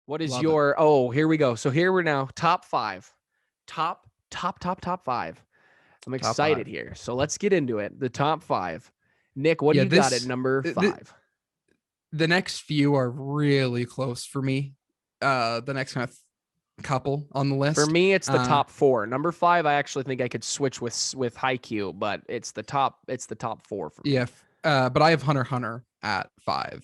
What is Love it. your, oh, here we go. So here we're now top five, top five. I'm Top excited 5. here. So let's get into it. The top five. Nick, what do Yeah, you got at number five? the next few are really close for me. The next kind of couple on the For list. me, it's the top four. Number five, I actually think I could switch with Haikyuu, but it's the top four for me. Yeah, but I have Hunter x Hunter at 5.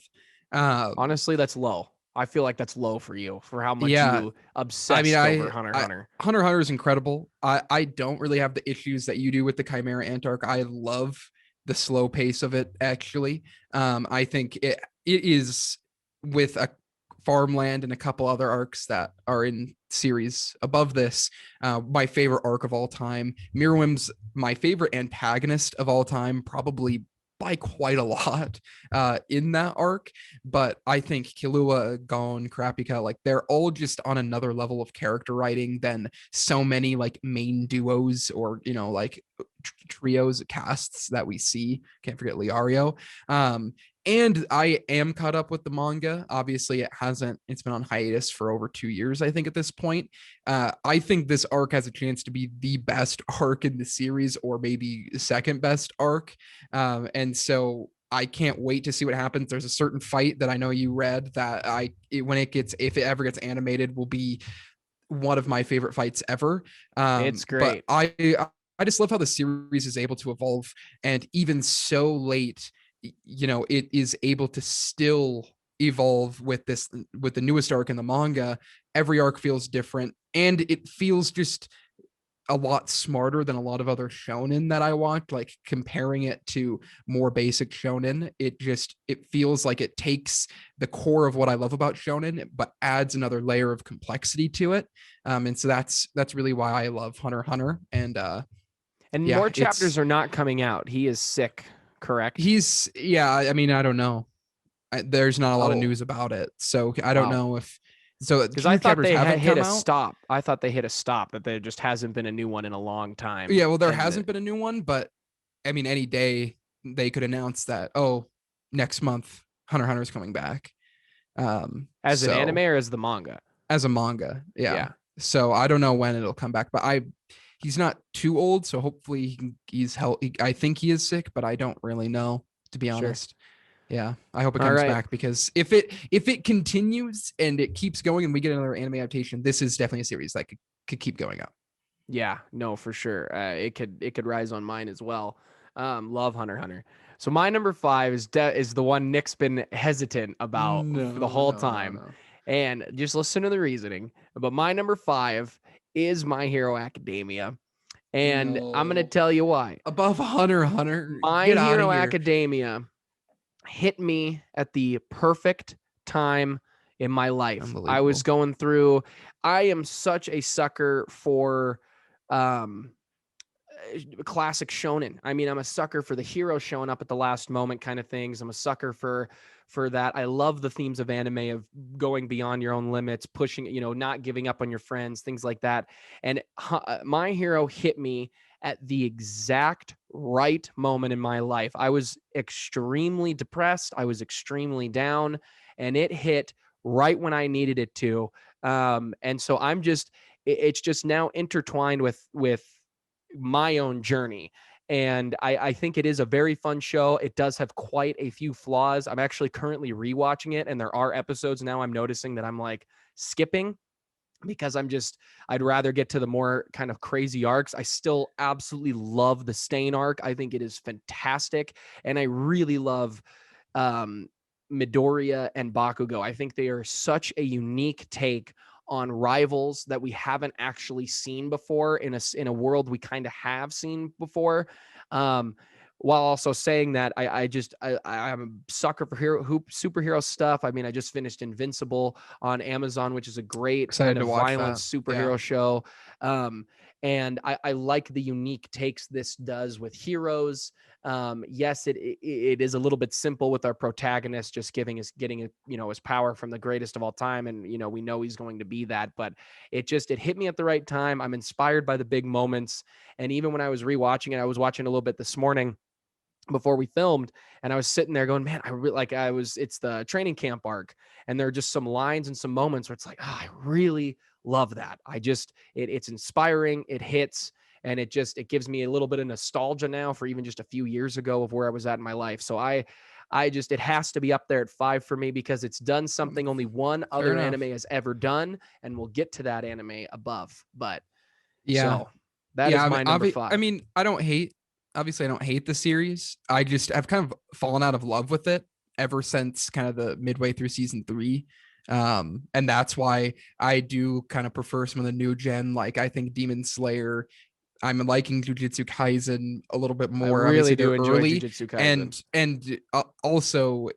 Um, Honestly, that's low. I feel like that's low for you for how much yeah, you I mean, obsessed over Hunter x Hunter. Hunter x Hunter is incredible. I don't really have the issues that you do with the Chimera Ant arc. I love the slow pace of it. Actually, I think it is with a farmland and a couple other arcs that are in series above this. My favorite arc of all time. Meruem's my favorite antagonist of all time, probably by quite a lot in that arc. But I think Killua, Gon, Kurapika, like they're all just on another level of character writing than so many like main duos or like trios casts that we see. Can't forget Liario. And I am caught up with the manga. Obviously, it's been on hiatus for over 2 years, I think, at this point. I think this arc has a chance to be the best arc in the series, or maybe second best arc. And so I can't wait to see what happens. There's a certain fight that I know you read that if it ever gets animated, will be one of my favorite fights ever. It's But great. I just love how the series is able to evolve, and even so late, it is able to still evolve with the newest arc in the manga. Every arc feels different, and it feels just a lot smarter than a lot of other shonen that I watch. Like comparing it to more basic shonen, it feels like it takes the core of what I love about shonen, but adds another layer of complexity to it. And so that's really why I love Hunter x Hunter. And And yeah, more chapters are not coming out. He is sick, correct? I mean, I don't know. There's not a lot of Oh, news about it, so I don't wow. know if so. Because I True thought chapters they haven't hit come a out. stop. I thought they hit a stop, that there just hasn't been a new one in a long time. Yeah, well, there And hasn't been a new one, but I mean, any day they could announce that, next month Hunter x Hunter is coming back. as an anime So or as the manga? as a manga, yeah. Yeah, So I don't know when it'll come back, but he's not too old, so hopefully he's healthy. I think he is sick, but I don't really know, to be sure. honest. Yeah, I hope it All comes right. back, because if it continues and it keeps going and we get another anime adaptation, this is definitely a series that could keep going up. Yeah, no, for sure. It could rise on mine as well. Love Hunter x Hunter. So my number five is the one Nick's been hesitant about for the No, whole no, no, time, no. and just listen to the reasoning. But my number five is My Hero Academia, and I'm gonna No. tell you why. Above Hunter x Hunter. My Get out of Hero here. Academia hit me at the perfect time in my life. I was Unbelievable. going through, I am such a sucker for um classic shonen. I mean, I'm a sucker for the hero showing up at the last moment kind of things. I'm a sucker for that. I love the themes of anime, of going beyond your own limits, pushing, not giving up on your friends, things like that. And My Hero hit me at the exact right moment in my life. I was extremely depressed. I was extremely down, and it hit right when I needed it to. And so it's just now intertwined with my own journey. And I think it is a very fun show. It does have quite a few flaws. I'm actually currently rewatching it, and there are episodes now I'm noticing that I'm like skipping because I'd rather get to the more kind of crazy arcs. I still absolutely love the Stain arc. I think it is fantastic. And I really love um, Midoriya and Bakugo. I think they are such a unique take on rivals that we haven't actually seen before in a world we kind of have seen before. Um, while also saying that I'm a sucker for superhero stuff. I mean, I just finished Invincible on Amazon, which is a great kind Excited to of watch violent that. Yeah. superhero show. And I like the unique takes this does with heroes. Yes, it is a little bit simple with our protagonist just getting his power from the greatest of all time, and we know he's going to be that. But it hit me at the right time. I'm inspired by the big moments, and even when I was rewatching it, I was watching a little bit this morning. before we filmed, and I was sitting there going, man, it's the training camp arc, and there are just some lines and some moments where it's like, I really love that. It's inspiring, it hits, and it gives me a little bit of nostalgia now for even just a few years ago of where I was at in my life. So it has to be up there at 5 for me because it's done something only one Fair other enough. anime has ever done, and we'll get to that anime above. But Yeah. so that is Yeah. my number I 5. mean, obviously, I don't hate the series. I've kind of fallen out of love with it ever since kind of the midway through season 3. And that's why I do kind of prefer some of the new gen. Like, I think Demon Slayer, I'm liking Jujutsu Kaisen a little bit I more. really Obviously, do they're enjoy early, Jujutsu Kaisen. and also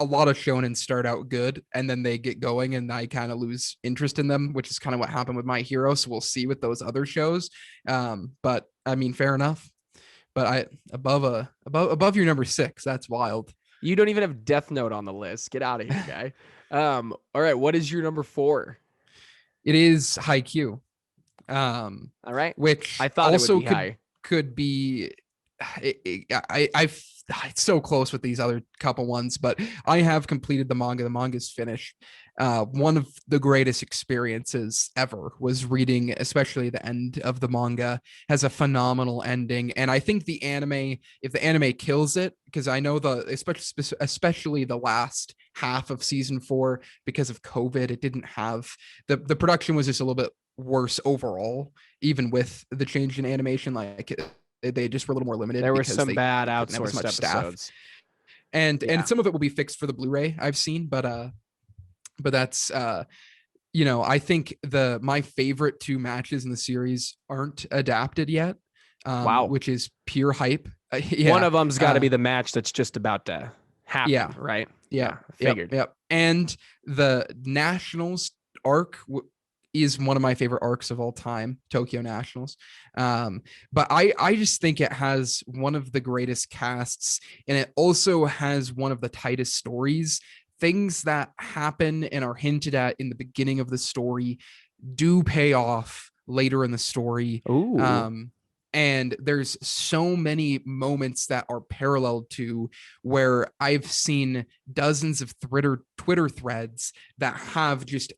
a lot of shonen start out good and then they get going and I kind of lose interest in them, which is kind of what happened with My Hero. So we'll see with those other shows. But I mean, fair enough. But above your number 6, that's wild. You don't even have Death Note on the list. Get out of here, guy. All right, what is your number 4? It is Haikyuu, All right. I which thought it would also be high. could be. I've it's so close with these other couple ones, but I have completed the manga. The manga's finished. One of the greatest experiences ever was reading, especially the end of the manga, has a phenomenal ending. And I think the anime, if the anime kills it, because I know especially the last half of season 4, because of COVID, it didn't have the production was just a little bit worse overall, even with the change in animation. Like they just were a little more limited There were because some bad they couldn't have as outsourced much staff. episodes. And Yeah. some of it will be fixed for the Blu-ray I've seen, but that's I think my favorite 2 matches in the series aren't adapted yet, Wow. which is pure hype. One Yeah. of them's got to be the match that's just about to Yeah. happen, right? Yeah. Yeah, I Yep. figured. Yep. And the Nationals arc is one of my favorite arcs of all time, Tokyo Nationals. But I just think it has one of the greatest casts, and it also has one of the tightest stories. Things that happen and are hinted at in the beginning of the story do pay off later in the story. Ooh. And there's so many moments that are parallel to where I've seen dozens of Twitter threads that have just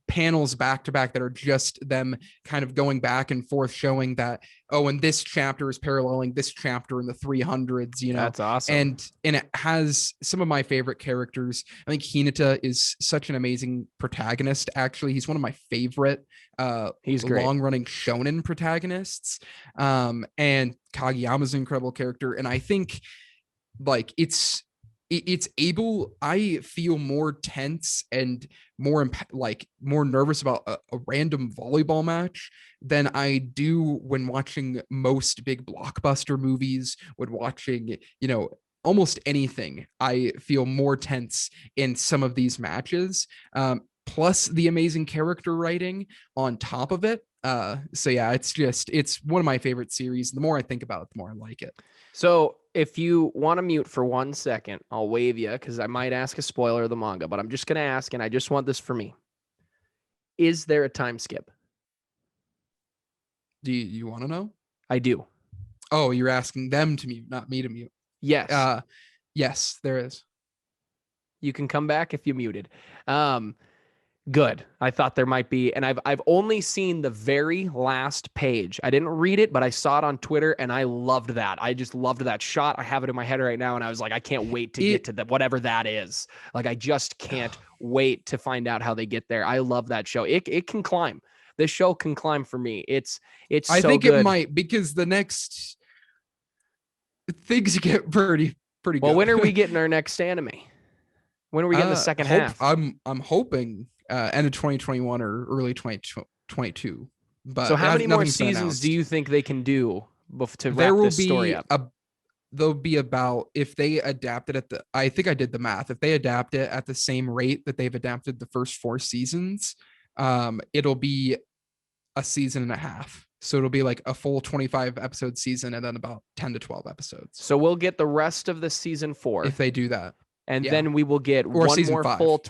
panels back to back that are just them kind of going back and forth showing that, oh, and this chapter is paralleling this chapter in the 300s, That's awesome. and it has some of my favorite characters. I think Hinata is such an amazing protagonist. Actually, he's one of my favorite He's great. long running shonen protagonists. And Kageyama's an incredible character, and I think like it's able, I feel more tense and more nervous about a random volleyball match than I do when watching most big blockbuster movies, when watching almost anything. I feel more tense in some of these matches, plus the amazing character writing on top of it. So yeah, it's one of my favorite series. The more I think about it, the more I like it. So if you want to mute for 1 second, I'll wave you because I might ask a spoiler of the manga, but I'm just going to ask, and I just want this for me. Is there a time skip? Do you want to know? I do. Oh, you're asking them to mute, not me to mute. Yes. Yes, there is. You can come back if you muted. Good. I thought there might be, and I've only seen the very last page. I didn't read it, but I saw it on Twitter, and I loved that. I just loved that shot. I have it in my head right now, and I was like, I can't wait to get to that, whatever that is. Like, I just can't wait to find out how they get there. I love that show. It can climb. This show can climb for me. It's I so think good. it might, because the next things get pretty good. Well, when are we getting our next anime? When are we getting the second half? I'm hoping end of 2021 or early 2022. But so how many more seasons do you think they can do to wrap this story up? There'll be about, if they adapt it I think I did the math. If they adapt it at the same rate that they've adapted the first 4 seasons, it'll be a season and a half. So it'll be like a full 25 episode season and then about 10 to 12 episodes. So we'll get the rest of the season 4 if they do that. And then we will get one more 5. full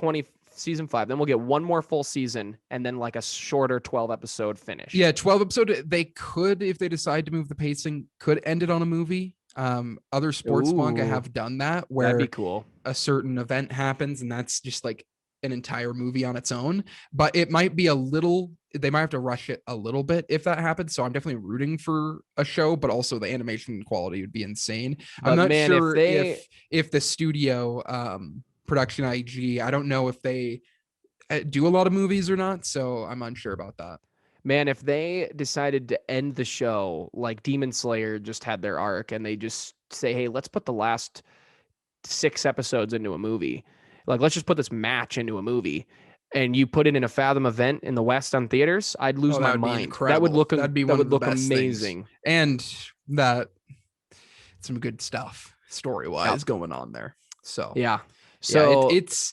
season 5. Then we'll get one more full season and then like a shorter 12 episode finish. Yeah, 12 episode. They could, if they decide to move the pacing, could end it on a movie. Other sports manga Ooh, have done that that'd be where cool. a certain event happens and that's just like an entire movie on its own, but it might be a little, they might have to rush it a little bit if that happens. So I'm definitely rooting for a show, but also the animation quality would be insane. I'm But not man, if sure they if the studio production IG, I don't know if they do a lot of movies or not, so I'm unsure about that. Man, if they decided to end the show like Demon Slayer just had their arc and they just say, hey, let's put the last 6 episodes into a movie. Like, let's just put this match into a movie and you put it in a Fathom event in the West on theaters, I'd lose Oh, my that would be mind. That would incredible. look That'd be that one would of the look best things. amazing. And that some good stuff story Yep. wise going on there. So Yeah. yeah, So it's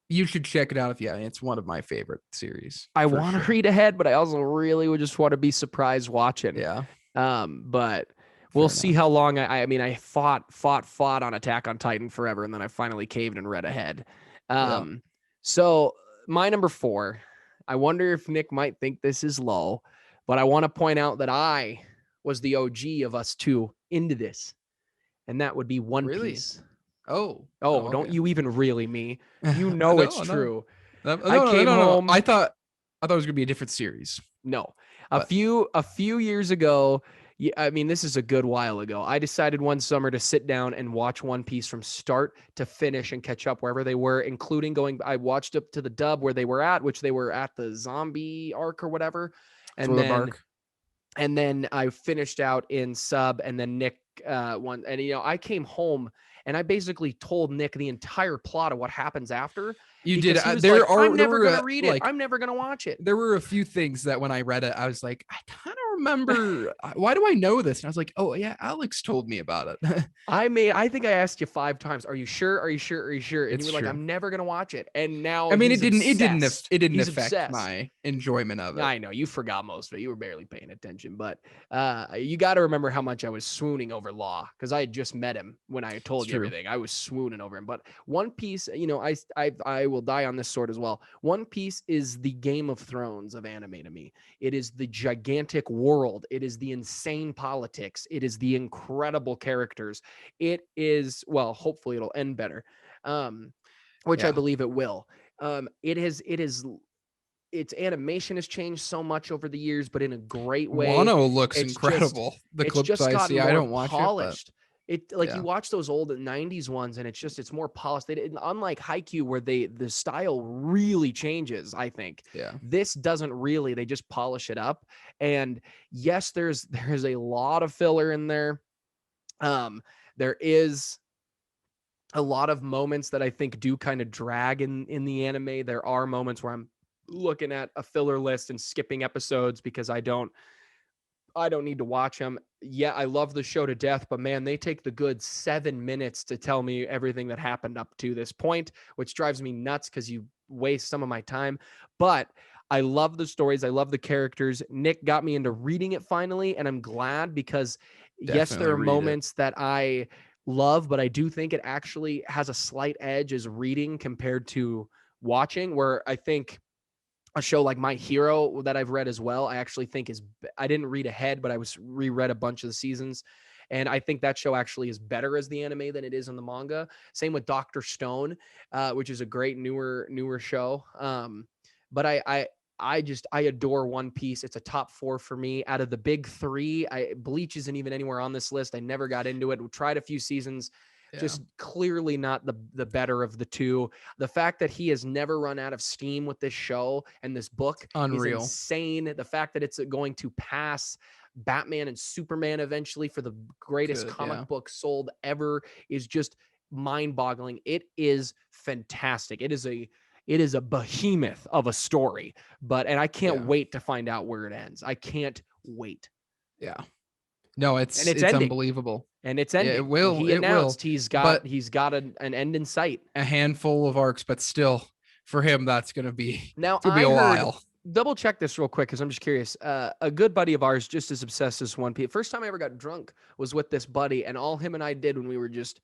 you should check it out if it's one of my favorite series I for want to sure. read ahead, but I also really would just want to be surprised watching. Yeah, But we'll fair see enough. how long I mean, I fought on Attack on Titan forever, and then I finally caved and read ahead. Yeah, So my number 4, I wonder if Nick might think this is low, but I want to point out that I was the OG of us two into this, and that would be One really. Piece. Oh, Oh, don't okay. you even really me. You know it's No, no, true. no, I no, no, came no. home. I thought it was gonna be a different series, No. A but few years ago, I mean, this is a good while ago. I decided one summer to sit down and watch One Piece from start to finish and catch up wherever they were, including I watched up to the dub where they were at, which they were at the zombie arc or whatever. And Thriller then Bark. I finished out in sub, and then Nick one, and I came home and I basically told Nick the entire plot of what happens after You did. because he was like, "I'm There never were gonna read it. like I'm never gonna watch it." there were a few things that when I read it, I was like, I kind of remember. Why do I know this? And I was like, oh yeah, Alex told me about it. I think I asked you 5 times, "Are you sure? Are you sure? Are you sure?" And you It's were like, true. "I'm never gonna watch it." And now I mean, he's obsessed. it didn't He's affect obsessed. my enjoyment of it. I know you forgot most of it. You were barely paying attention, but you got to remember how much I was swooning over Law because I had just met him when I It's told you true. everything. I was swooning over him. But One Piece, I will die on this sword as well. One Piece is the Game of Thrones of anime to me. It is the gigantic world. It is the insane politics. It is the incredible characters. It is, well, hopefully it'll end better, which I Yeah. believe it will. It is its animation has changed so much over the years, but in a great way. Wano looks It's just incredible. The it's clips just I gotten see, I more don't watch it, but polished. It like you yeah, watch those old 90s ones and it's more polished. They didn't, unlike Haikyuu where the style really changes, I think. yeah. This doesn't really. They just polish it up. And yes, there's a lot of filler in there. There is a lot of moments that I think do kind of drag in the anime. There are moments where I'm looking at a filler list and skipping episodes because I don't need to watch them. Yeah, I love the show to death, but man, they take the good 7 minutes to tell me everything that happened up to this point, which drives me nuts because you waste some of my time. But I love the stories. I love the characters. Nick got me into reading it finally, and I'm glad because yes, there Definitely are read it. moments that I love, but I do think it actually has a slight edge as reading compared to watching, where I think a show like My Hero that I've read as well, I actually think I didn't read ahead, but I was reread a bunch of the seasons. And I think that show actually is better as the anime than it is in the manga. Same with Dr. Stone, which is a great newer show. But I adore One Piece. It's a top 4 for me. Out of the big 3, Bleach isn't even anywhere on this list. I never got into it. We tried a few seasons, Yeah. just clearly not the better of the two. The fact that he has never run out of steam with this show and this book is Unreal. insane. The fact that it's going to pass Batman and Superman eventually for the greatest Good. comic Yeah. book sold ever is just mind-boggling. It is fantastic. It is a behemoth of a story, and I can't Yeah. wait to find out where it ends. I can't wait. Yeah. No, And it's it's ending. unbelievable. And it's Yeah, it ending. will. He It will. announced But an end in sight. a handful of arcs, but still, for him, that's gonna be Now it's gonna be I a heard, while. double check this real quick because I'm just curious. A good buddy of ours, just as obsessed as One Piece. First time I ever got drunk was with this buddy, and all him and I did when we were just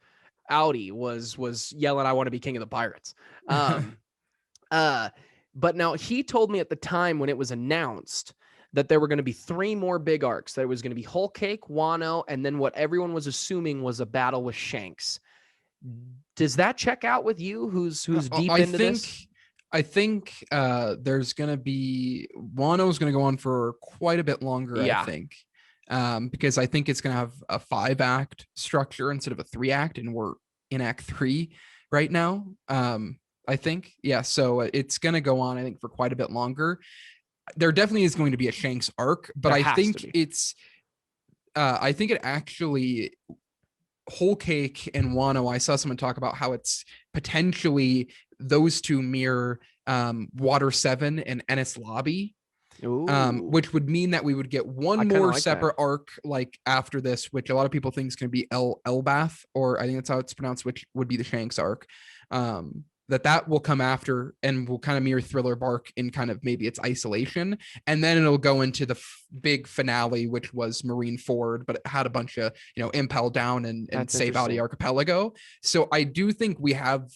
outy was yelling, "I want to be king of the pirates." Um, uh, but now he told me at the time when it was announced that there were going to be 3 more big arcs. There was going to be Whole Cake, Wano, and then what everyone was assuming was a battle with Shanks. Does that check out with you? Who's deep I into think this? there's gonna be Wano's gonna go on for quite a bit longer, I Yeah, think. Because I think it's gonna have a 5-act structure instead of a 3-act, and we're in act 3 right now. I think. Yeah, so it's gonna go on, I think, for quite a bit longer. There definitely is going to be a Shanks arc, but there I has to think be. it actually Whole Cake and Wano, I saw someone talk about how it's potentially those two mirror Water 7 and Ennis Lobby, Ooh, which would mean that we would get one I kind of more like that. separate arc like after this, which a lot of people think is going to be Elbath, or I think that's how it's pronounced, which would be the Shanks arc. That will come after and will kind of mirror Thriller Bark in kind of maybe its isolation, and then it'll go into the big finale, which was Marine Ford, but it had a bunch of Impel Down and That's Save Audi interesting. Archipelago. So I do think we have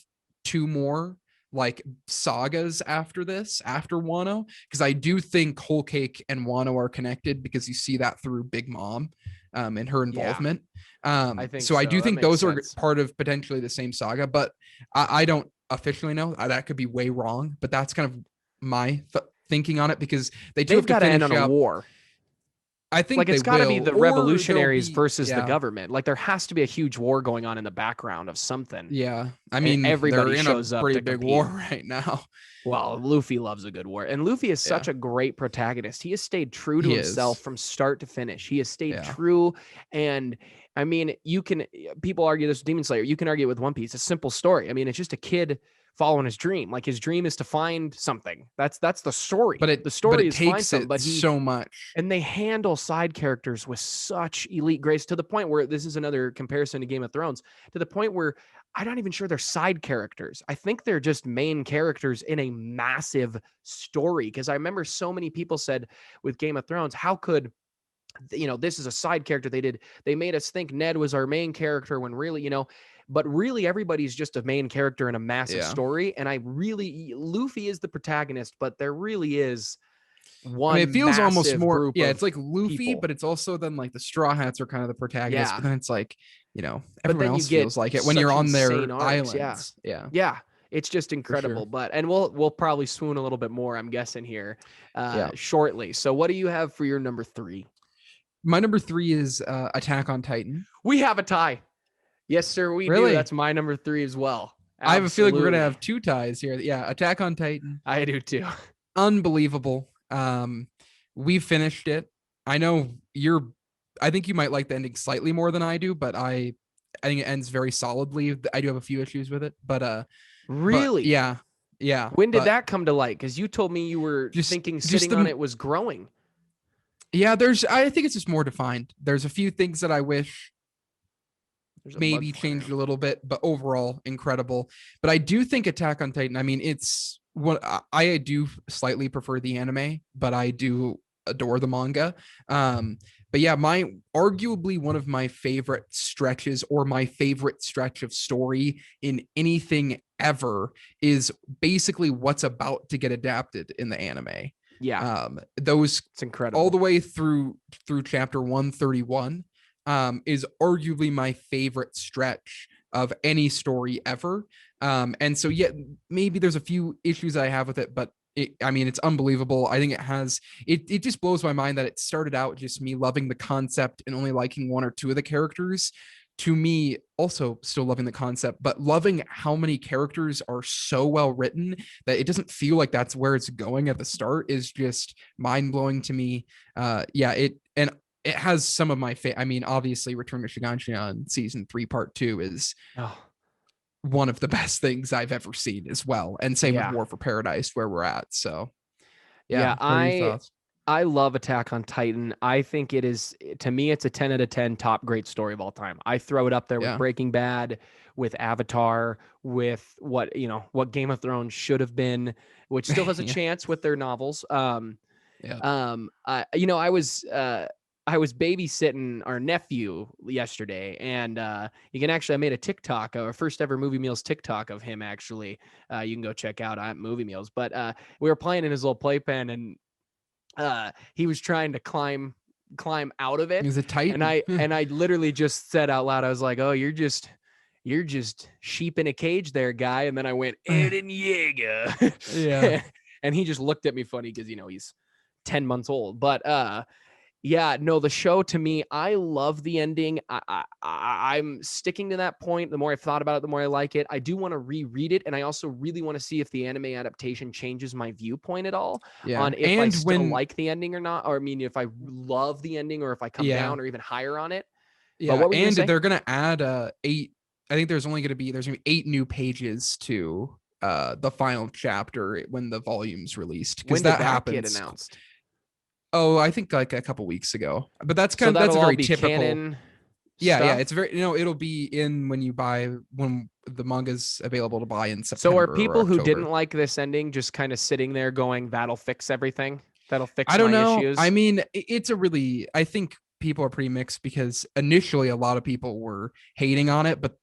2 more like sagas after this, after Wano, because I do think Whole Cake and Wano are connected, because you see that through Big Mom and her Yeah, involvement. I think So I so. do That think makes those are sense. part of potentially the same saga, but I don't officially know. That could be way wrong, but that's kind of my thinking on it, because they do They've have to got to end on finish a up. war. I Like think they it's got to be will, the or there'll revolutionaries be, versus the yeah, government. Like there has to be a huge war going on in the background of something, yeah. I and mean, they're everybody in a shows up pretty to big war compete. right now. Well, Luffy loves a good war, and Luffy is Yeah, such a great protagonist. He has stayed true to he himself is. from start to finish. He has stayed Yeah, true, and I mean, you can people argue this with Demon Slayer. You can argue with One Piece. It's a simple story. I mean, it's just a kid following his dream. Like his dream is to find something. That's the story. The but story it is find takes something, it but he so much. and they handle side characters with such elite grace to the point where this is another comparison to Game of Thrones, to the point where I'm not even sure they're side characters. I think they're just main characters in a massive story. Because I remember so many people said with Game of Thrones, how could this is a side character they made us think Ned was our main character when really, but really everybody's just a main character in a massive Yeah. story. And I really Luffy is the protagonist, but there really is I mean, it one feels almost massive more, group yeah, it's of like Luffy, people. but it's also then like the Straw Hats are kind of the protagonists, but Yeah. then it's like, But everyone then you else get feels like it when you're such on insane their arcs. Yeah. islands. Yeah, Yeah. It's just for sure. incredible. But and we'll probably swoon a little bit more, I'm guessing here Yeah. shortly. So what do you have for your number 3? My number 3 is Attack on Titan. We have a tie. Yes, sir, we do. Really? That's my number 3 as well. I have a feeling we're gonna Absolutely. have 2 ties here. Yeah, Attack on Titan. I do too. Unbelievable. We finished it. I know I think you might like the ending slightly more than I do, but I think it ends very solidly. I do have a few issues with it, but Really? yeah, yeah. When did But that come to light? Because you told me you were thinking just sitting on the it was growing. yeah, I think it's just more defined. There's a few things that I wish There's a bug maybe flying changed around. a little bit, but overall incredible. But I do think Attack on Titan, I mean, it's what I do slightly prefer the anime, but I do adore the manga. But yeah, my arguably one of my favorite stretches, or my favorite stretch of story in anything ever, is basically what's about to get adapted in the anime. Yeah, Those it's all the incredible. way through chapter 131 is arguably my favorite stretch of any story ever. And so, yeah, maybe there's a few issues I have with it, but I mean, it's unbelievable. I think it just blows my mind that it started out just me loving the concept and only liking 1 or 2 of the characters, to me also still loving the concept, but loving how many characters are so well written that it doesn't feel like that's where it's going at the start, is just mind blowing to me. Yeah, it has some of my I mean, obviously, Return to Shiganshina in season 3, part 2 is Oh, one of the best things I've ever seen as well. And same with yeah. War for Paradise, where we're at. So, yeah, Yeah, what are your thoughts? I love Attack on Titan. I think it is, to me it's a 10 out of 10 top great story of all time. I throw it up there with Yeah, Breaking Bad, with Avatar, with what Game of Thrones should have been, which still has a yeah, chance with their novels. yeah. I was babysitting our nephew yesterday, and you can actually I made a TikTok, our first ever Movie Meals TikTok of him. Actually, you can go check out at Movie Meals. But we were playing in his little playpen, and he was trying to climb out of it. Is it And Titan? I literally just said out loud, I was like, oh, you're just sheep in a cage there, guy. And then I went, Eren Yeah. Yeager. And he just looked at me funny because, he's 10 months old. But yeah, no, the show to me, I love the ending. I'm sticking to that point. The more I've thought about it, the more I like it. I do want to reread it. And I also really want to see if the anime adaptation changes my viewpoint at all Yeah. on if I And still when like the ending or not. Or I mean, if I love the ending or if I come yeah. down or even higher on it. But Yeah, what were you going and to say? they're gonna add 8. I think there's gonna be 8 new pages to the final chapter when the volume's released, because When did that that get happens. announced? Oh, I think like a couple weeks ago. But So that's that'll a all very be typical. canon Yeah, yeah. stuff. It's very, it'll be in when you buy, when the manga's available to buy in So are September or people who didn't October. like this ending just kind of sitting there going, that'll fix everything? That'll I fix don't my know. I issues? mean, it's a really, I think people are pretty mixed, because initially a lot of people were hating on it, but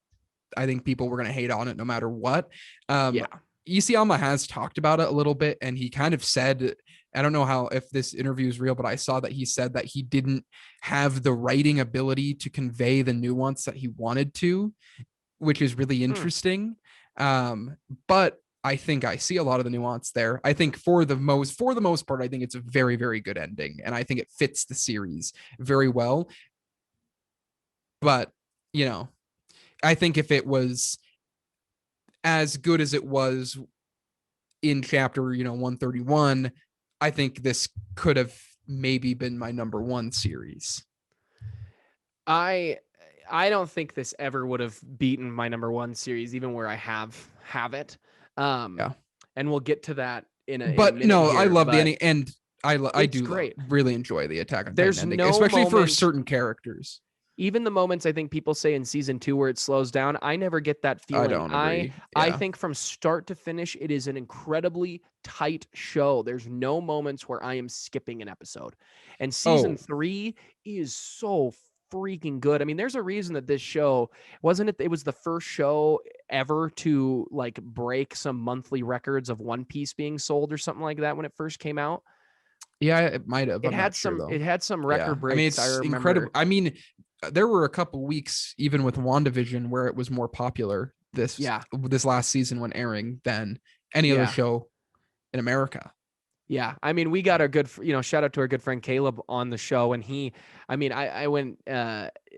I think people were going to hate on it no matter what. Um, Yeah. Isayama has talked about it a little bit, and he kind of said, I don't know how, if this interview is real, but I saw that he said that he didn't have the writing ability to convey the nuance that he wanted to, which is really Hmm. interesting. But I think I see a lot of the nuance there. I think for the most part, I think it's a very, very good ending, and I think it fits the series very well. But you know, I think if it was as good as it was in chapter 131, I think this could have maybe been my number one series. I I don't think this ever would have beaten my number one series, even where I have it. Um, Yeah, and we'll get to that in a but minute no, I here, love the but ending, and I it's do great. really enjoy the Attack on Titan There's ending, no especially for moment, certain characters. even the moments I think people say in season 2 where it slows down, I never get that I feeling. don't I agree. I Yeah. think from start to finish, it is an incredibly tight show. There's no moments where I am skipping an episode. And season Oh, 3 is so freaking good. I mean, there's a reason that this show wasn't it was the first show ever to like break some monthly records of One Piece being sold or something like that when it first came out. yeah, it might have. It I'm had not sure some though. it had some Yeah, record I mean breaks. I it's incredible. remember. I mean, there were a couple weeks even with WandaVision where it was more popular Yeah. this last season when airing than any other Yeah. show in America. Yeah, I mean, we got our good, shout out to our good friend Caleb on the show, and I mean, I went,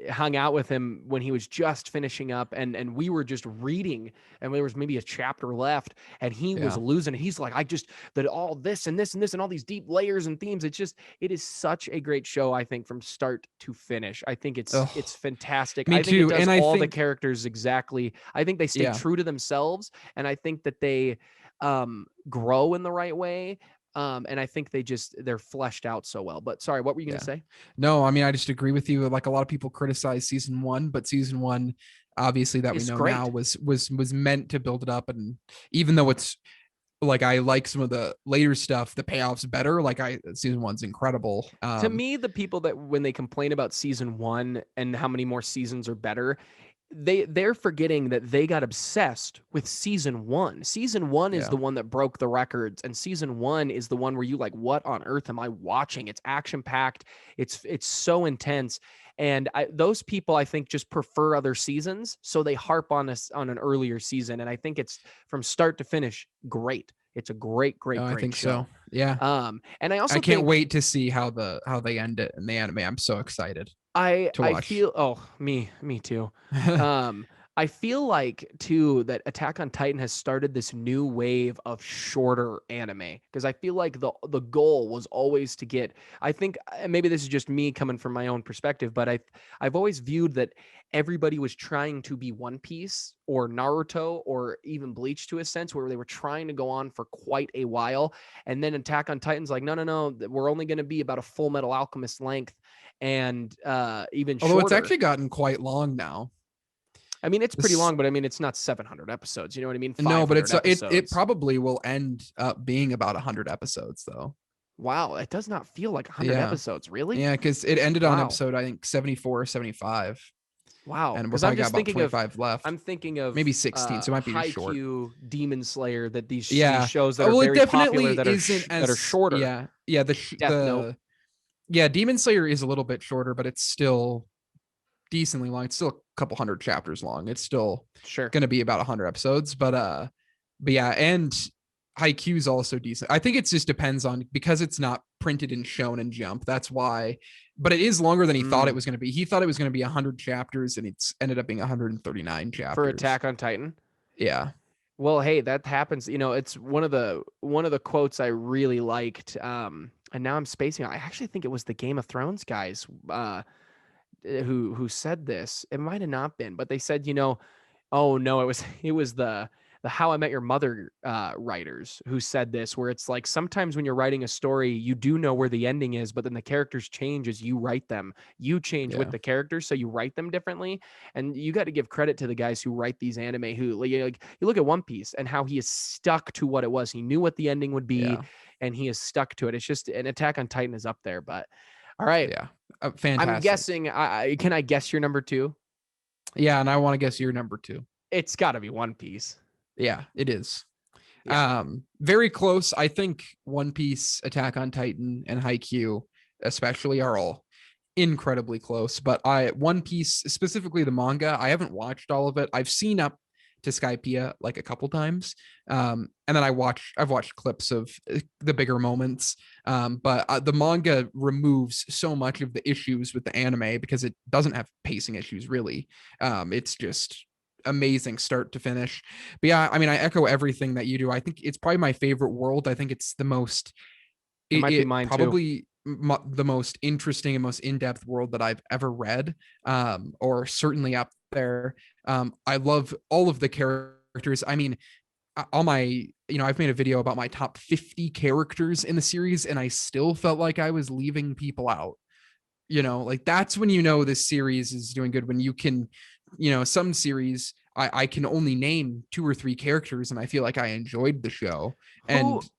hung out with him when he was just finishing up, and we were just reading, and there was maybe a chapter left, and he was Yeah. losing it. He's like, I just that all this and this and this and all these deep layers and themes. It is such a great show. I think from start to finish, I think Oh, it's fantastic. me I think it too. does And I all the think, characters exactly. I think they stay yeah, true to themselves, and I think that they grow in the right way. And I think they're fleshed out so well. But sorry, what were you going to yeah. say? No, I mean, I just agree with you. Like a lot of people criticize season one, but season one, obviously that we It's know now, great. was meant to build it up. And even though it's like I like some of the later stuff, the payoffs better. Like season one's incredible. To me, the people that when they complain about season 1 and how many more seasons are better, they're forgetting that they got obsessed with season 1. Season 1 is Yeah. the one that broke the records, and season 1 is the one where you like, what on earth am I watching? It's action packed. It's so intense. And those people, I think, just prefer other seasons, so they harp on us on an earlier season. And I think it's from start to finish great. It's a great, Oh, great, I great think so. show. Yeah. And I I also can't think wait to see how they end it in the anime. I'm so excited to I watch. feel me too. Um, I feel like too that Attack on Titan has started this new wave of shorter anime because I feel like the goal was always to get. I think maybe this is just me coming from my own perspective, but I've always viewed that everybody was trying to be One Piece or Naruto or even Bleach to a sense where they were trying to go on for quite a while, and then Attack on Titan's like no, we're only going to be about a Full Metal Alchemist length and even Although it's shorter. actually gotten quite long now. I mean, it's pretty This long, but I mean, it's not 700 episodes. You know what I mean? No, but 500 it episodes. probably will end up being about 100 episodes though. Wow, it does not feel like 100 Yeah. episodes, really? Yeah, because it ended on Wow. episode I think 74 or 75. Wow, and we're because I'm probably got just about thinking of 25 left, I'm thinking maybe of 16. So it might be just short. Haikyuu, Demon Slayer, that these Yeah. shows that are Well, it very popular definitely that are isn't that are as shorter. yeah Death Note, yeah, Demon Slayer is a little bit shorter, but it's still decently long. It's still a couple hundred chapters long. It's still sure. going to be about 100 episodes, but yeah, and Haikyuu is also decent. I think it just depends on, because it's not printed in Shonen Jump. That's why, but it is longer than he thought it Mm. was going to be. He thought it was going to be 100 chapters, and it's ended up being 139 For chapters. Attack on Titan. Yeah, Well, hey, that happens. It's one of the quotes I really liked. And now I'm spacing. I actually think it was the Game of Thrones guys who said this. It might have not been, but they said, oh no, it was the How I Met Your Mother writers who said this, where it's like sometimes when you're writing a story, you do know where the ending is, but then the characters change as you write them. You change with yeah, the characters, so you write them differently. And you got to give credit to the guys who write these anime. Who like you look at One Piece and how he is stuck to what it was. He knew what the ending would be, yeah, and he is stuck to it. It's just an Attack on Titan is up there, but all right. yeah. I'm Fantastic. guessing. Can I guess your number two? Yeah, and I want to guess your number two. It's got to be One Piece. Yeah, it is. Yeah. Very close. I think One Piece, Attack on Titan, and Haikyuu especially are all incredibly close. But One Piece, specifically the manga, I haven't watched all of it. I've seen up to Skypiea like a couple times. And then I've watched clips of the bigger moments. But the manga removes so much of the issues with the anime because it doesn't have pacing issues really. It's just amazing start to finish. But yeah, I mean, I echo everything that you do. I think it's probably my favorite world. I think it's the most It might be it mine too. probably the most interesting and most in-depth world that I've ever read, or certainly up there. I love all of the characters. I mean, all my, I've made a video about my top 50 characters in the series, and I still felt like I was leaving people out. Like that's when this series is doing good, when you can, some series I can only name two or three characters, and I feel like I enjoyed the show. Who And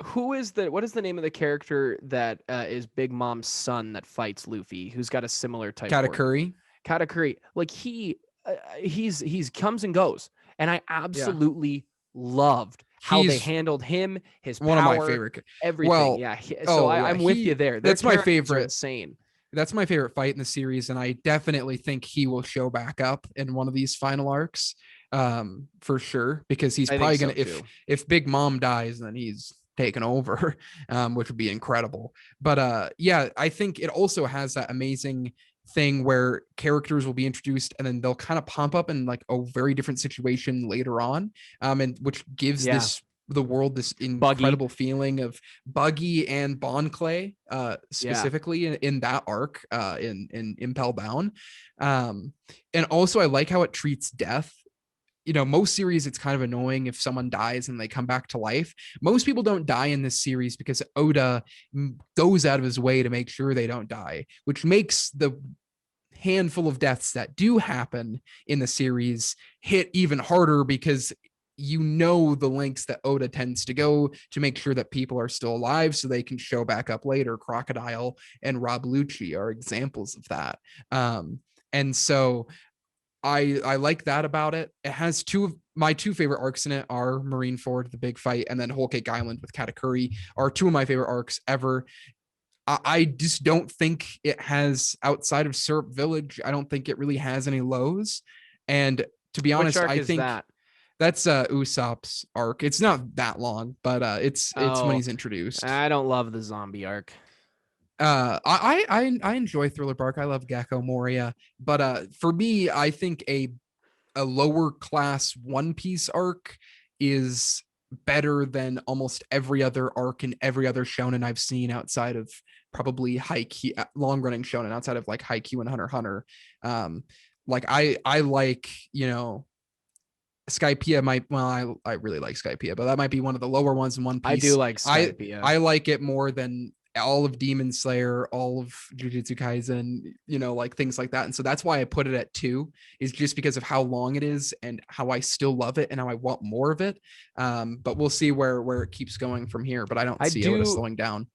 who is what is the name of the character that is Big Mom's son that fights Luffy, who's got a similar type quirk? Katakuri, Katakuri. Like he's comes and goes, and I yeah, absolutely loved how they he's handled him, his one of my power, favorite. everything. Well, Yeah. So oh yeah, I'm with you he there. Their that's my characters are favorite. insane. That's my favorite fight in the series, and I definitely think he will show back up in one of these final arcs, for sure, because he's I think probably so gonna, too. if Big Mom dies, then he's taken over, which would be incredible. But yeah, I think it also has that amazing thing where characters will be introduced and then they'll kind of pop up in like a very different situation later on, and which gives Yeah. the world this Buggy. incredible feeling of Buggy and Bon Clay, Yeah. specifically in that arc, in Impel Down. And also I like how it treats death. Most series, it's kind of annoying if someone dies and they come back to life. Most people don't die in this series because Oda goes out of his way to make sure they don't die, which makes the handful of deaths that do happen in the series hit even harder, because the lengths that Oda tends to go to make sure that people are still alive so they can show back up later. Crocodile and Rob Lucci are examples of that. And so I like that about it. It has my two favorite arcs in it are Marineford, the big fight, and then Whole Cake Island with Katakuri are two of my favorite arcs ever. I just don't think it has, outside of Syrup Village, I don't think it really has any lows. And to be Which honest, arc I is think that? that's Usopp's arc. It's not that long, but it's when Oh, he's introduced. I don't love the zombie arc. I enjoy Thriller Bark. I love Gecko Moria, but for me, I think a lower class One Piece arc is better than almost every other arc in every other shonen I've seen, outside of probably Haikyuu, long running shonen, outside of like Haikyuu and Hunter x Hunter. Like I like, Skypiea might, well, I really like Skypiea, but that might be one of the lower ones in One I do Piece. like Skypiea. I like it more than all of Demon Slayer, all of Jujutsu Kaisen, like things like that. And so that's why I put it at 2, is just because of how long it is and how I still love it and how I want more of it. But we'll see where it keeps going from here. But I don't I see Oda do slowing down.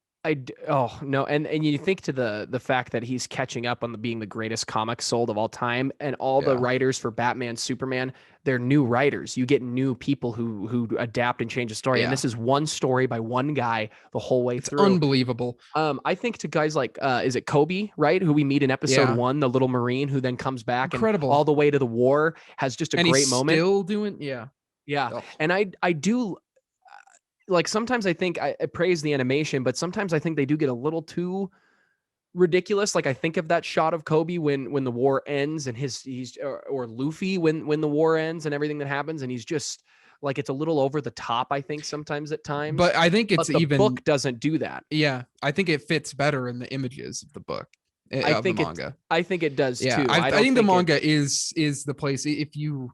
Oh no, and you think to the fact that he's catching up on being the greatest comic sold of all time, and all the Yeah. writers for Batman, Superman, they're new writers. You get new people who adapt and change the story, and Yeah. this is one story by one guy the whole way It's through. unbelievable. I think to guys like is it Kobe, right? Who we meet in episode Yeah. 1, the little Marine who then comes back and Incredible. all the way to the war has just a And he's great moment. still doing, yeah. Yeah. Oh, And I do like sometimes I think I praise the animation, but sometimes I think they do get a little too ridiculous. Like I think of that shot of Kobe when the war ends and he's or Luffy when the war ends and everything that happens, and he's just like it's a little over the top, I think sometimes at times. but I think it's But the even, book doesn't do that. yeah, I think it fits better in the images of the book, I of the think it manga. I think it does Yeah, too. I I don't think the think it manga is the place if you,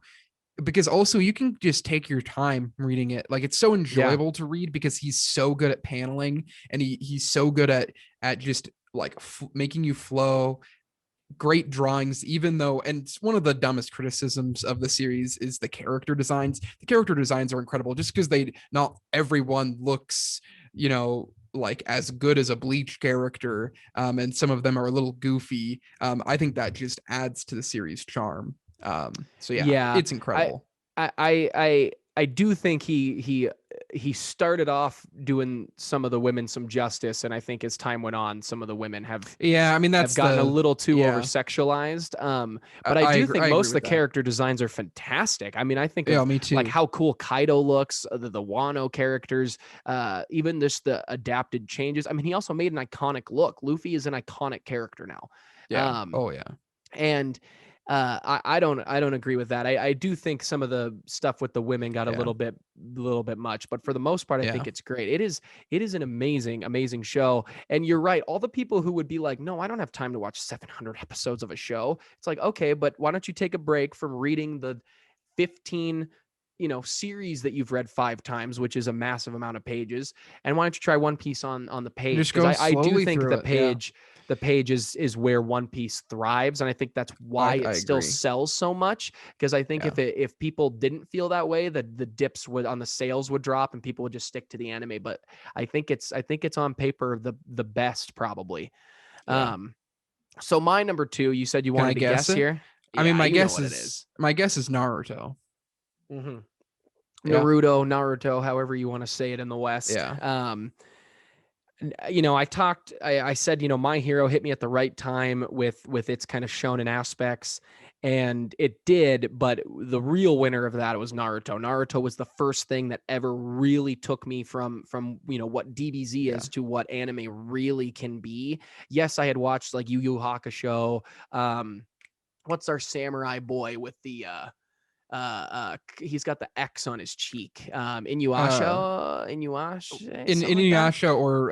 because also you can just take your time reading it. Like it's so yeah. enjoyable to read because he's so good at paneling, and he's so good at just like making you flow. Great drawings, even though, and it's one of the dumbest criticisms of the series is the character designs. The character designs are incredible just because they not everyone looks, like as good as a Bleach character, and some of them are a little goofy. I think that just adds to the series charm. So yeah, Yeah. it's I incredible. I do think he started off doing some of the women some justice, and I think as time went on, some of the women Yeah, I mean have that's gotten a the, little too over yeah, sexualized. But I do think I most agree of the with that. character designs are fantastic. I mean, I think Yeah, of me like too. how cool Kaido looks, the Wano characters, even just the adapted changes. I mean, he also made an iconic look. Luffy is an iconic character now. Yeah. Um, Oh yeah. and I don't agree with that. I do think some of the stuff with the women got a Yeah. little bit much, but for the most part, I Yeah. think it's great. It is an amazing show. And you're right. All the people who would be like, no, I don't have time to watch 700 episodes of a show. It's like, okay, but why don't you take a break from reading the 15 series that you've read 5 times, which is a massive amount of pages, and why don't you try One Piece on the page? Just Because go I do slowly think through it. Yeah. the page is where One Piece thrives, and I think that's why I it still agree. sells so much. Because I think Yeah. if people didn't feel that way, the dips would on the sales would drop and people would just stick to the anime. But I think it's on paper the best probably. Yeah. um so my number two, you said you Can I wanted to guess guess it? here. I mean, Yeah, you know what it is. my guess is Naruto. Mm-hmm. Yeah. Naruto, however you want to say it in the West. Yeah. I said, My Hero hit me at the right time with its kind of shonen aspects, and it did. But the real winner of that was Naruto. Naruto was the first thing that ever really took me from what DBZ Yeah. is to what anime really can be. Yes, I had watched like Yu Yu Hakusho. What's our samurai boy with the he's got the X on his cheek. Uh, Inuyasha, in something like that. Inuyasha or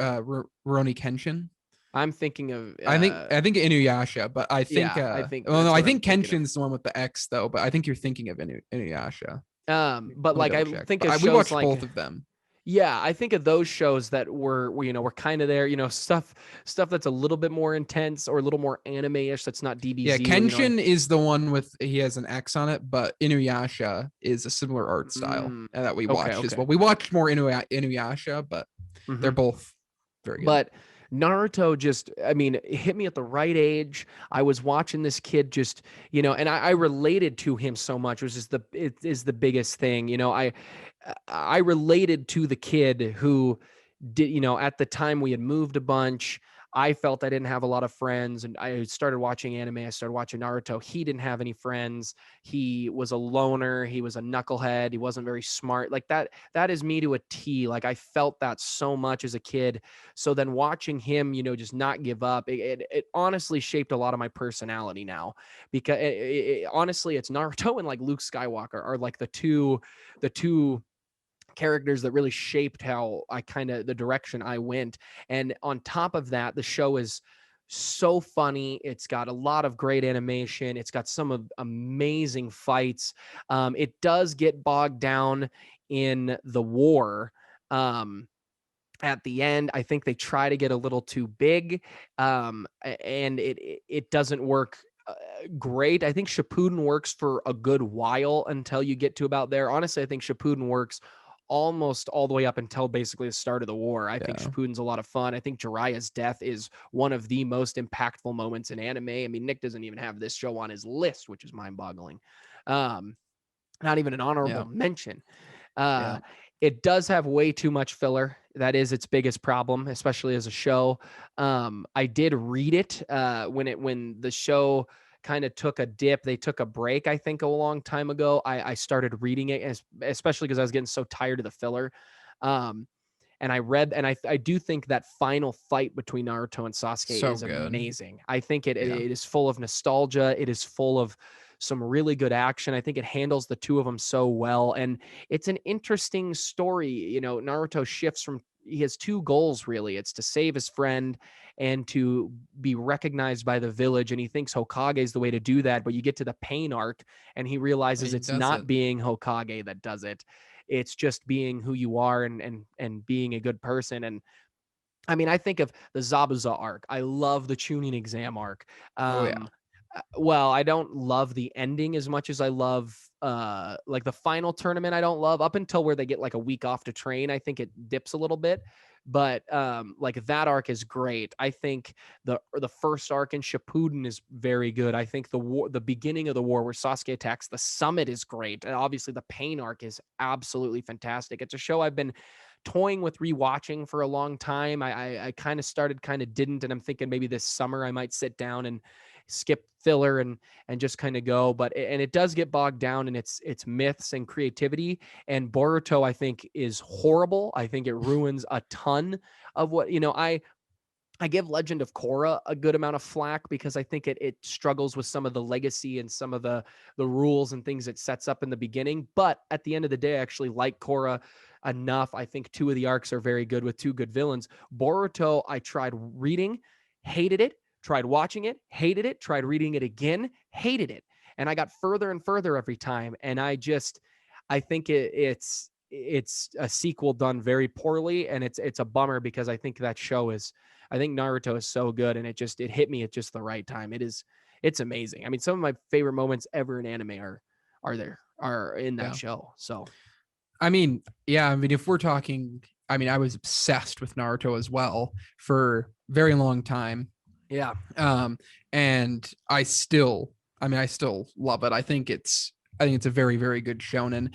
Rurouni Kenshin. I'm thinking of I think Inuyasha, but I think yeah, I think well no, that's I what I'm think thinking of. Kenshin's the one with the X though, but I think you're thinking of Inuyasha. But Let me like double I check. think But of we shows watched like both of them. yeah, I think of those shows that were kind of there, stuff that's a little bit more intense or a little more anime-ish that's not Yeah, DBZ or Kenshin is the one with he has an X on it, but Inuyasha is a similar art style mm, that we okay, watched as okay. well. We watched more Inuyasha, but they're Mhm. both very good. But Naruto just, I mean, it hit me at the right age. I was watching this kid just, and I related to him so much, which is it is the biggest thing. I related to the kid who did, at the time we had moved a bunch. I felt I didn't have a lot of friends, and I started watching anime. I started watching Naruto. He didn't have any friends. He was a loner. He was a knucklehead. He wasn't very smart. Like that is me to a T. Like I felt that so much as a kid. So then watching him, just not give up, it honestly shaped a lot of my personality now, because honestly, it's Naruto and like Luke Skywalker are like the two characters that really shaped how I kind of the direction I went. And on top of that, the show is so funny. It's got a lot of great animation. It's got some amazing fights. It does get bogged down in the war. At the end, I think they try to get a little too big, and it doesn't work great. I think Shippuden works for a good while until you get to about there. Honestly, I think Shippuden works almost all the way up until basically the start of the war. I think Yeah. Shippuden's a lot of fun. I think Jiraiya's death is one of the most impactful moments in anime. I mean, Nick doesn't even have this show on his list, which is mind-boggling. Um, Not even an honorable Yeah. mention. Uh, Yeah. it does have way too much filler. That is its biggest problem, especially as a show. I did read it when the show kind of took a dip. They took a break, I think, a long time ago. I started reading it, especially because I was getting so tired of the filler. Um, and I read, and I do think that final fight between Naruto and Sasuke So is good. amazing. I think Yeah. it is full of nostalgia. It is full of some really good action. I think it handles the two of them so well, and it's an interesting story. You know, Naruto shifts from he has two goals really. It's to save his friend and to be recognized by the village. And he thinks Hokage is the way to do that. But you get to the pain arc, and he realizes He it's does not it. being Hokage that does it. It's just being who you are and being a good person. And I mean, I think of the Zabuza arc. I love the tuning exam arc. Oh yeah. Well, I don't love the ending as much as I love like the final tournament. I don't love up until where they get like a week off to train. I think it dips a little bit, but like that arc is great. I think the first arc in Shippuden is very good. I think the beginning of the war where Sasuke attacks the summit is great, and obviously the pain arc is absolutely fantastic. It's a show I've been toying with rewatching for a long time. I kind of started, kind of didn't, and I'm thinking maybe this summer I might sit down and skip filler and just kind of go. But and it does get bogged down in its myths and creativity. And Boruto, I think, is horrible. I think it ruins a ton of what I give Legend of Korra a good amount of flack because I think it struggles with some of the legacy and some of the rules and things it sets up in the beginning. But at the end of the day, I actually like Korra enough. I think two of the arcs are very good with two good villains. Boruto, I tried reading, hated it, tried watching it, hated it, tried reading it again, hated it. And I got further and further every time. And I think it's a sequel done very poorly, and it's a bummer because I think Naruto is so good, and it hit me at just the right time. It's amazing. I mean, some of my favorite moments ever in anime are in that Yeah. show. So I mean, yeah, I mean, if we're talking, I mean, I was obsessed with Naruto as well for a very long time. yeah, Um, and I still love it. I think it's a very, very good shonen.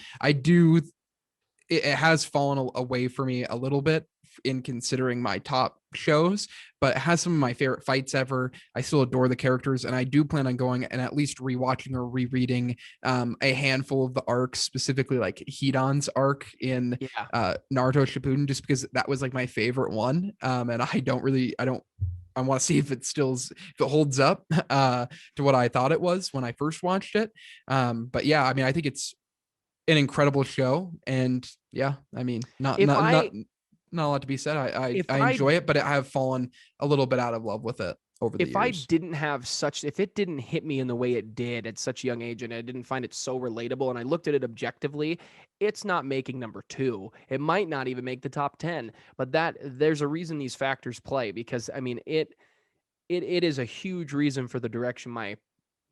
It has fallen away for me a little bit in considering my top shows, but it has some of my favorite fights ever. I still adore the characters, and I do plan on going and at least rewatching or rereading a handful of the arcs, specifically like Hidan's arc in yeah. Naruto Shippuden, just because that was like my favorite one. And I want to see if if it holds up to what I thought it was when I first watched it. But yeah, I mean, I think it's an incredible show, and yeah, I mean, If I not a lot to be said. if I I enjoy it, but I have fallen a little bit out of love with it over the if I years. didn't have such if it didn't hit me in the way it did at such a young age, and I didn't find it so relatable, and I looked at it objectively, it's not making number 2. It might not even make the top 10, but that there's a reason these factors play because I mean it is a huge reason for the direction my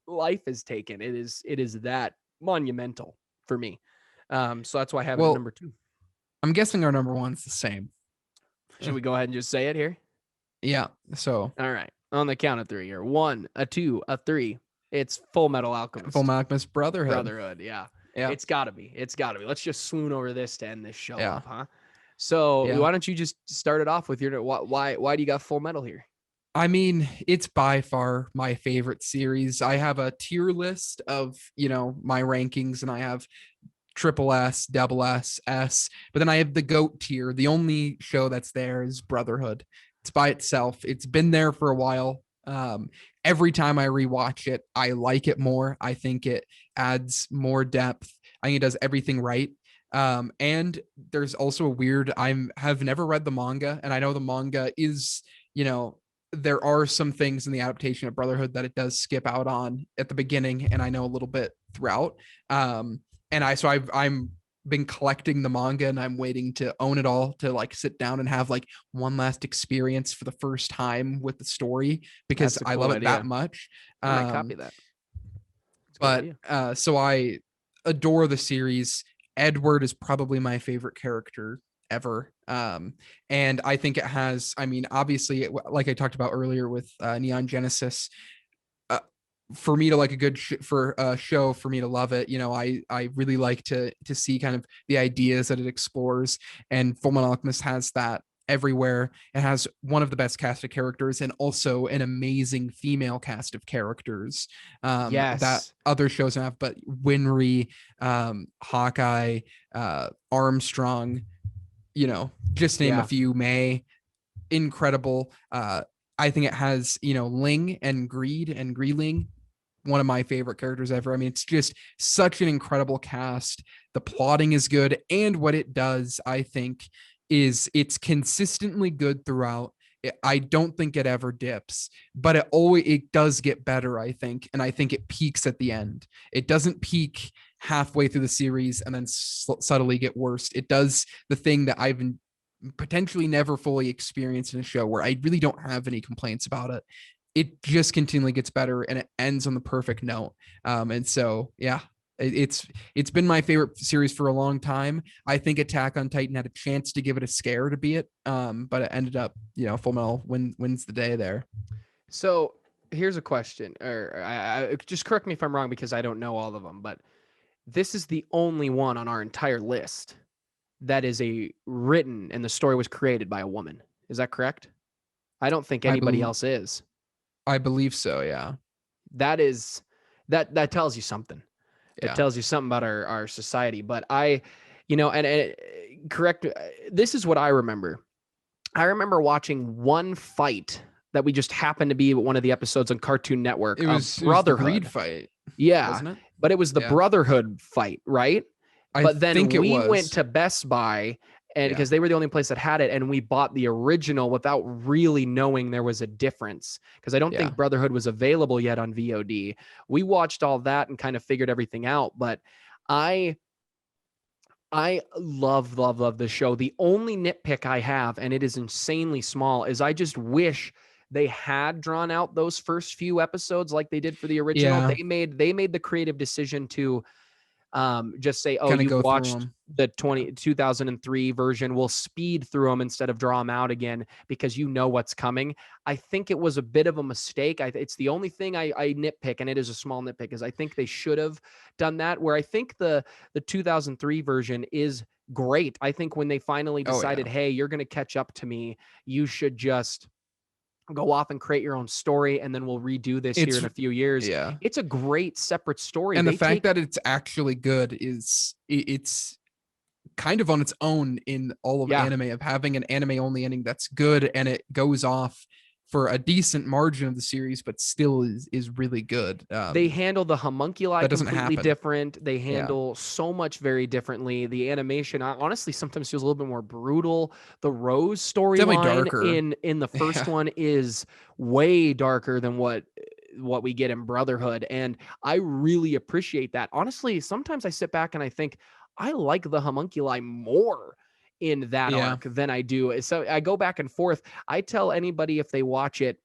life is taken. It is that monumental for me. So that's why I have it at Well, number 2. I'm guessing our number one's the same. Should we go ahead and just say it here? Yeah. So All right. On the count of 3 here. 1, a 2, a 3. It's Full Metal Full Alchemist Alchemist Brotherhood. Brotherhood. Yeah. Yeah. It's got to be. It's got to be. Let's just swoon over this to end this show Yeah. up, huh? So, Yeah. why don't you just start it off with your why do you got Full Metal here? I mean, it's by far my favorite series. I have a tier list of, my rankings, and I have triple S, double S, S. But then I have the GOAT tier. The only show that's there is Brotherhood. It's by itself. It's been there for a while. Every time I rewatch it, I like it more. I think it adds more depth. I think it does everything right. And there's also a weird. Have never read the manga, and I know the manga is, you know, there are some things in the adaptation of Brotherhood that it does skip out on at the beginning, and I know a little bit throughout. And I'm been collecting the manga, and I'm waiting to own it all to like sit down and have like one last experience for the first time with the story because That's a I cool love it that idea. much. I might copy Um, that. It's a good but idea. so I adore the series. Edward is probably my favorite character ever. And I think it has, I mean, obviously, like I talked about earlier with Neon Genesis, uh, for me to like a good for a show, for me to love it, I really like to see kind of the ideas that it explores, and Fullmetal Alchemist has that everywhere. It has one of the best cast of characters and also an amazing female cast of characters that Yes. other shows have, but Winry, Hawkeye, Armstrong, just name a Yeah. few, May, incredible. I think it has, Ling and Greed and Greeling, one of my favorite characters ever. I mean, it's just such an incredible cast. The plotting is good, and what it does, I think, is it's consistently good throughout. I don't think it ever dips, but it does get better, I think, and I think it peaks at the end. It doesn't peak halfway through the series and then subtly get worse. It does the thing that I've potentially never fully experienced in a show, where I really don't have any complaints about it. It just continually gets better and it ends on the perfect note. And so, yeah, it's been my favorite series for a long time. I think Attack on Titan had a chance to give it a scare to be it, but it ended up, Full Metal wins the day there. So here's a question, or just correct me if I'm wrong because I don't know all of them, but this is the only one on our entire list that is a written and the story was created by a woman. Is that correct? I don't think I anybody bel else is. I believe so. Yeah, That is that tells you something. It yeah. tells you something about our society. But and correct. This is what I remember. I remember watching one fight that we just happened to be one of the episodes on Cartoon Network of It was the Greed Brotherhood. fight, Yeah, wasn't it? but it was the Yeah, Brotherhood fight, right? I But think then it we went was. to Best Buy and Yeah, because they were the only place that had it, and we bought the original without really knowing there was a difference. Because I don't yeah. think Brotherhood was available yet on VOD. We watched all that and kind of figured everything out. But I I love the show. The only nitpick I have, and it is insanely small, is I just wish they had drawn out those first few episodes like they did for the original. Yeah. They made the creative decision to just say, oh, Kind of you've go through watched them. the Yeah. 2003 version. We'll speed through them instead of draw them out again because you know what's coming. I think it was a bit of a mistake. It's the only thing I nitpick, and it is a small nitpick, is I think they should have done that. Where I think the 2003 version is great. I think when they finally Oh yeah. decided, hey, you're going to catch up to me, you should just go off and create your own story, and then we'll redo this here It's in a few years. yeah. It's a great separate story. And the They fact take that it's actually good is it's kind of on its own in all of yeah. anime, of having an anime only ending that's good and it goes off for a decent margin of the series, but still is really good. They handle the homunculi That doesn't completely happen. different. They Yeah. handle so much very differently. The animation, honestly, sometimes feels a little bit more brutal. The Rose Definitely storyline darker. in the first Yeah. one is way darker than what we get in Brotherhood, and I really appreciate that. Honestly, sometimes I sit back and I think I like the homunculi more in that Yeah. arc than I do. So I go back and forth. I tell anybody if they watch it,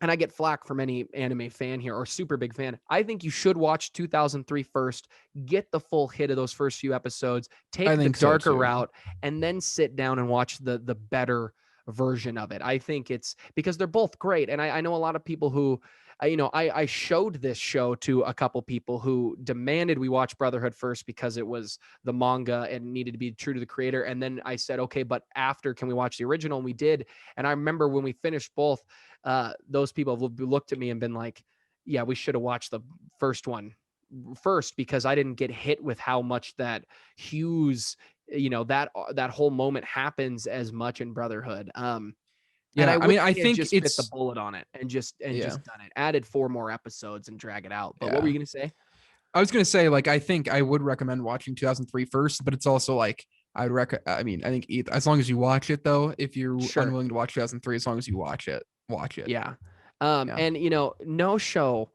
and I get flack from any anime fan here or super big fan. I think you should watch 2003 first, get the full hit of those first few episodes, I take the think so darker too. route, and then sit down and watch the better version of it. I think it's because they're both great. And I know a lot of people who, I showed this show to a couple people who demanded we watch Brotherhood first because it was the manga and needed to be true to the creator. And then I said, okay, but after, can we watch the original? And we did. And I remember when we finished both, those people have looked at me and been like, yeah, we should have watched the first one first because I didn't get hit with how much that Hughes, that whole moment happens as much in Brotherhood. And I Yeah. I wish mean, I they had think just bit the it's bullet on it and just yeah. done it. Added 4 more episodes and drag it out. But what were Yeah. you gonna say? I was gonna say, like, I think I would recommend watching 2003 first, but it's also like I mean, I think as long as you watch it though, if you're Sure. unwilling to watch 2003, as long as you watch it, watch it. Yeah. Yeah. And no show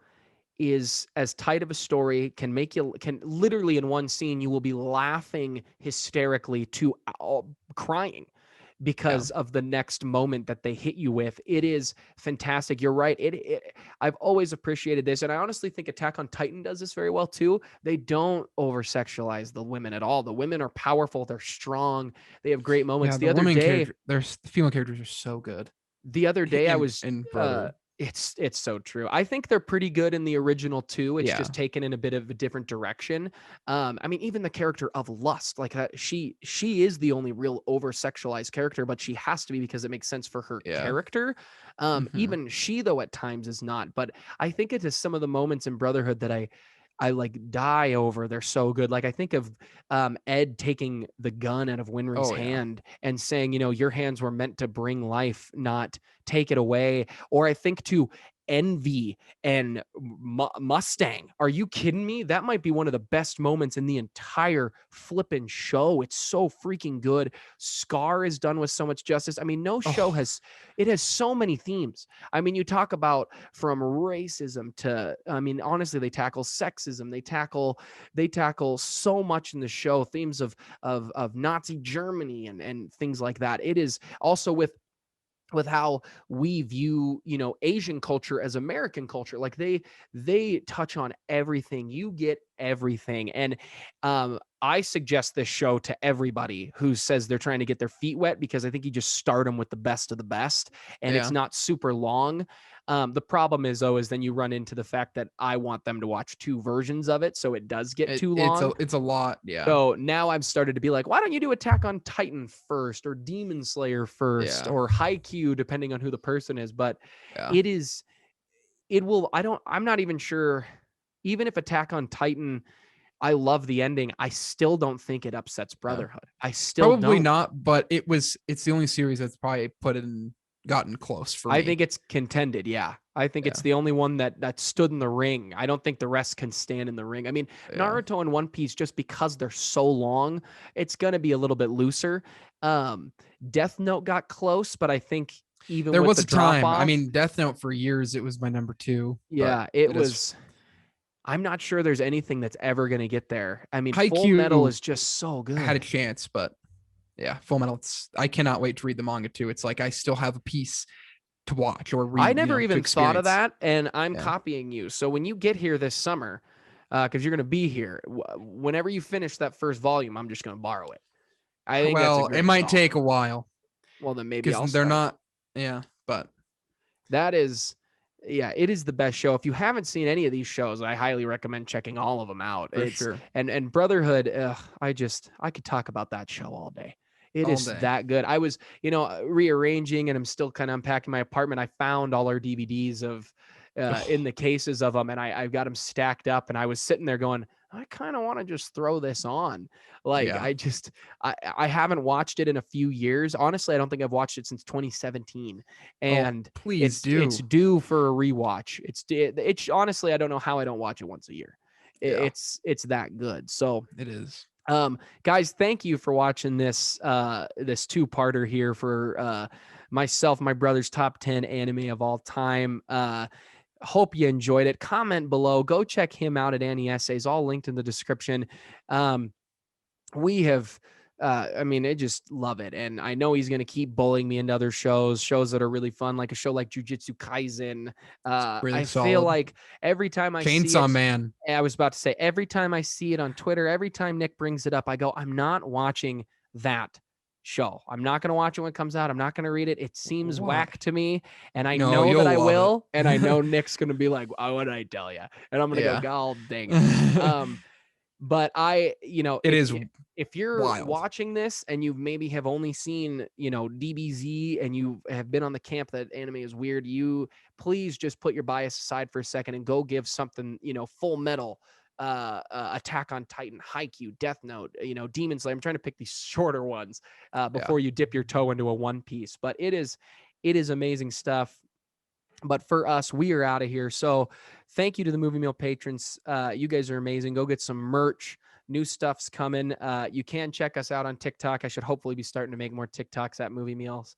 is as tight of a story, can literally in one scene you will be laughing hysterically to crying. Yeah. because of the next moment that they hit you with. It is fantastic. You're right. I've always appreciated this, and I honestly think Attack on Titan does this very well too. They don't over sexualize the women at all. The women are powerful. They're strong. They have great moments. Yeah, the women character, there's the female characters are so good The other day I was in Brotherhood. it's so true. I think they're pretty good in the original too. It's Yeah, just taken in a bit of a different direction. I mean, even the character of Lust, like she is the only real over sexualized character, but she has to be because it makes sense for her yeah. character. Hmm. Even she though at times is not. But I think it is some of the moments in Brotherhood that I like die over. They're so good. Like I think of Ed taking the gun out of Winry's Oh yeah. hand and saying, your hands were meant to bring life, not take it away. Or I think to Envy and Mustang. Are you kidding me? That might be one of the best moments in the entire flippin' show. It's so freaking good. Scar is done with so much justice. I mean, no show Oh has it has so many themes. I mean, you talk about from racism to, I mean, honestly, they tackle sexism. They tackle so much in the show, themes of Nazi Germany and things like that. It is also with how we view Asian culture as American culture. Like they touch on everything. You get everything. And I suggest this show to everybody who says they're trying to get their feet wet, because I think you just start them with the best of the best, and it's yeah. not super long. The problem is though is then you run into the fact that I want them to watch two versions of it, so it does get too long. It's a lot. Yeah, So now I've started to be like, why don't you do Attack on Titan first, or Demon Slayer first, yeah, or Haikyuu, depending on who the person is. But yeah, it is, it will, I'm not even sure. Even if Attack on Titan, I love the ending, I still don't think it upsets yeah. Brotherhood. I still Probably don't. not, but it's the only series that's probably gotten close for I me. think it's contended. Yeah. I think it's Yeah, the only one that stood in the ring. I don't think the rest can stand in the ring. I mean, yeah. Naruto and One Piece, just because they're so long, it's going to be a little bit looser. Um, Death Note got close, but I think even There with was the a drop time. I off, mean, Death Note for years it was my number two, but yeah, it it is was. I'm not sure there's anything that's ever going to get there. I mean, Full Metal Haikyuu is just so had a good. chance, but yeah, Full Metal. I cannot wait to read the manga too. It's like I still have a piece to watch or I read, never to even thought of experience. that, and I'm Yeah. copying you. So when you get here this summer, because you're going to be here, whenever you finish that first volume, I'm just going to borrow it. I think that's a Well, it great might thought. take a while Well, then maybe because I'll they're start. not. Yeah, but That is, yeah, it is the best show. If you haven't seen any of these shows, I highly recommend checking all of them out. for It's sure, and Brotherhood. I could talk about that show all day. It all is day. that good. I was, rearranging, and I'm still kind of unpacking my apartment. I found all our DVDs of in Oh, the cases of them, and I've got them stacked up. And I was sitting there going, I kind of want to just throw this on. Like yeah. I haven't watched it in a few years. Honestly, I don't think I've watched it since 2017, Oh, and please it's do. due for a rewatch. It's honestly, I don't know how I don't watch it once a year. Yeah, It's that good. So it is. guys, thank you for watching this two-parter here for myself, my brother's top 10 anime of all time. Hope you enjoyed it. Comment below. Go check him out at AniEssays, all linked in the description. Um, we have I mean, I just love it. And I know he's going to keep bullying me into other shows that are really fun, like a show like Jujutsu Kaisen. Really I feel solid. like every time I see Chainsaw it, Man. I was about to say, every time I see it on Twitter, every time Nick brings it up, I go, I'm not watching that show. I'm not going to watch it when it comes out. I'm not going to read it. It seems Why? whack to me. And I No, know that you'll I love it. will. And I know Nick's going to be like, oh, what did I tell you? And I'm going to go, Yeah. God dang it. It Um, but is if you're wild. watching this and you maybe have only seen, DBZ, and you have been on the camp that anime is weird, you please just put your bias aside for a second and go give something, Full Metal, Attack on Titan, Haikyuu, Death Note, Demon Slayer. I'm trying to pick these shorter ones Yeah. before you dip your toe into a One Piece. But it is amazing stuff. But for us, we are out of here. So thank you to the Movie Meal patrons. You guys are amazing. Go get some merch. New stuff's coming. You can check us out on TikTok. I should hopefully be starting to make more TikToks at Movie Meals.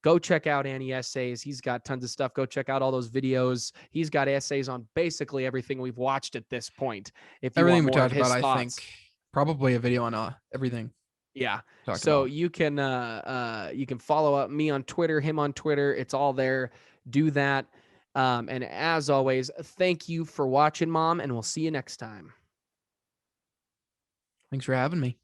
Go check out Annie Essays. He's got tons of stuff. Go check out all those videos. He's got essays on basically everything we've watched at this point. If you want Everything we more of talked about, his I think thoughts. probably a video on everything. Yeah. talk So about. you can follow up me on Twitter, him on Twitter. It's all there. Do that. And as always, thank you for watching, Mom, and we'll see you next time. Thanks for having me.